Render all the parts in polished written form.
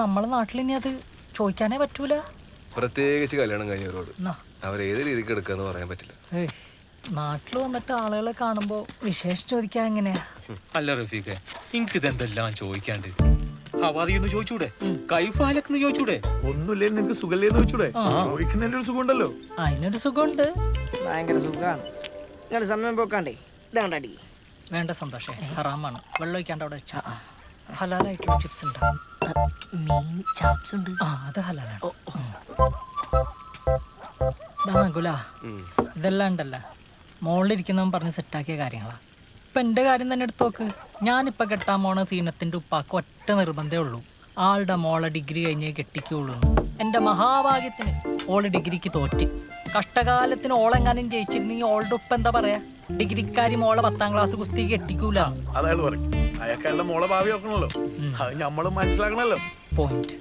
നമ്മളെ നാട്ടിൽ ഇനി അത് ചോദിക്കാനേ പറ്റൂല. പ്രത്യേകിച്ച് കല്യാണം കഴിഞ്ഞവരോട് അവരേത് രീതിക്ക് എടുക്കാന്ന് പറയാൻ പറ്റില്ല. നാട്ടിൽ വന്നിട്ട് ആളുകളെ കാണുമ്പോ വിശേഷം ചോദിക്കാൻ എങ്ങനെയാ? അല്ല റഫീഖെ, എനിക്കിതെന്തെല്ലാം ചോദിക്കാണ്ട്. ഹവാദിന്ന് ചോദിച്ചൂടെ, കൈഫാലക്കെന്ന് ചോദിച്ചൂടെ? ഒന്നുമില്ലേ നിനക്ക് സുഖല്ലേന്ന് ചോദിച്ചൂടെ? ചോദിക്കുന്നതിന്റെ ഒരു സുഖം ഉണ്ടല്ലോ. അതിനൊരു സുഖമുണ്ട്. ഭയങ്കര സുഖമാണ്. നിങ്ങളുടെ സമയം പോക്കാണ്ടേ ഇതാണ്ടടി. വേണ്ട സന്തോഷേ, ഹറാമാണ്. വെള്ളം ഒഴിക്കാണ്ട് അവിടെ വെച്ചാ. ഹലാലായിട്ടുള്ള ചിപ്സ് ഉണ്ട്. മീൻ ചാപ്സ് ഉണ്ട്. അത് ഹലാലാണ്. ഇതെല്ലാം ഉണ്ടല്ല മോളിലിരിക്കുന്നവൻ പറഞ്ഞ് സെറ്റാക്കിയ കാര്യങ്ങളാ. ഇപ്പൊ എന്റെ കാര്യം തന്നെ എടുത്തു നോക്ക്. ഞാനിപ്പൊ കെട്ടാൻ പോണ സീനത്തിന്റെ ഉപ്പാക്ക് ഒറ്റ നിർബന്ധമേ ഉള്ളൂ, ആളുടെ മോളെ ഡിഗ്രി കഴിഞ്ഞേ കെട്ടിക്കുള്ളൂ. എന്റെ മഹാഭാഗ്യത്തിന് ഓള് ഡിഗ്രിക്ക് തോറ്റ്. കഷ്ടകാലത്തിന് ഓളെങ്ങാനും ജയിച്ചിരുന്നെങ്കിൽ ഓളുടെ ഉപ്പ എന്താ പറയാ, ഡിഗ്രിക്കാരി മോളെ 10ാം ക്ലാസ് കുസ്തി കെട്ടിക്കൂല. അതായത് പറയും അയാൾക്കയാളുടെ മോളെ ഭാവി നോക്കണല്ലോ, അത് നമ്മളും മനസ്സിലാക്കണല്ലോ. പോയിന്റ്.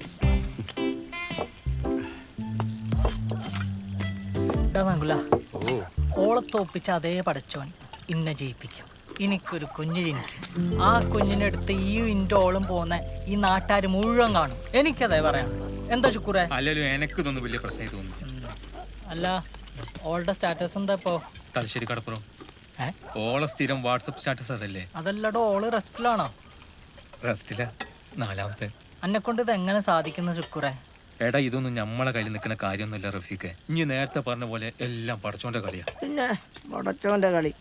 ഓളെ തോപ്പിച്ച അതേ പടച്ചോൻ ഇന്നെ ജയിപ്പിക്കും. എനിക്കൊരു കുഞ്ഞ് ജനിക്കും. ആ കുഞ്ഞിനെടുത്ത് ഈ ഇന്റെ ഓളും പോകുന്ന ഈ നാട്ടുകാർ മുഴുവൻ കാണും. എനിക്കതേ പറയാനുള്ളൂ. എന്താ ശുക്കൂറേ? അല്ലല്ലോ, എനിക്ക് ഇതൊന്നും വലിയ പ്രശ്നമായി തോന്നുന്നു. അല്ല, ഓളുടെ സ്റ്റാറ്റസ് എന്താ ഇപ്പോ? തലശ്ശേരി കടപ്പുറം. ഓളെ സ്ഥിരം വാട്സപ്പ് സ്റ്റാറ്റസ് അതല്ലേ? അതല്ലടോ, ഓള് റെസ്റ്റിലാണോ? റെസ്റ്റില്ല, 4ാമത്തെ. എന്നെ കൊണ്ട് ഇത് എങ്ങനെ സാധിക്കുന്ന ശുക്കൂറേ? എടാ, ഇതൊന്നും നമ്മളെ കയ്യിൽ നിൽക്കുന്ന കാര്യമൊന്നുമില്ല റഫീഖെ. ഇനി നേരത്തെ പറഞ്ഞ പോലെ എല്ലാം പടച്ചോന്റെ കളിയാ. പിന്നെ പടച്ചോന്റെ കളി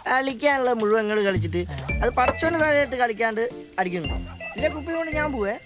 കളിക്കാനുള്ള മുഴുവൻ കളിച്ചിട്ട് അത് പടച്ചോന്റെ കളിയായിട്ട് കളിക്കാണ്ട് അടിക്കുന്നു. ഇല്ല കുപ്പി കൊണ്ട് ഞാൻ പോവേ.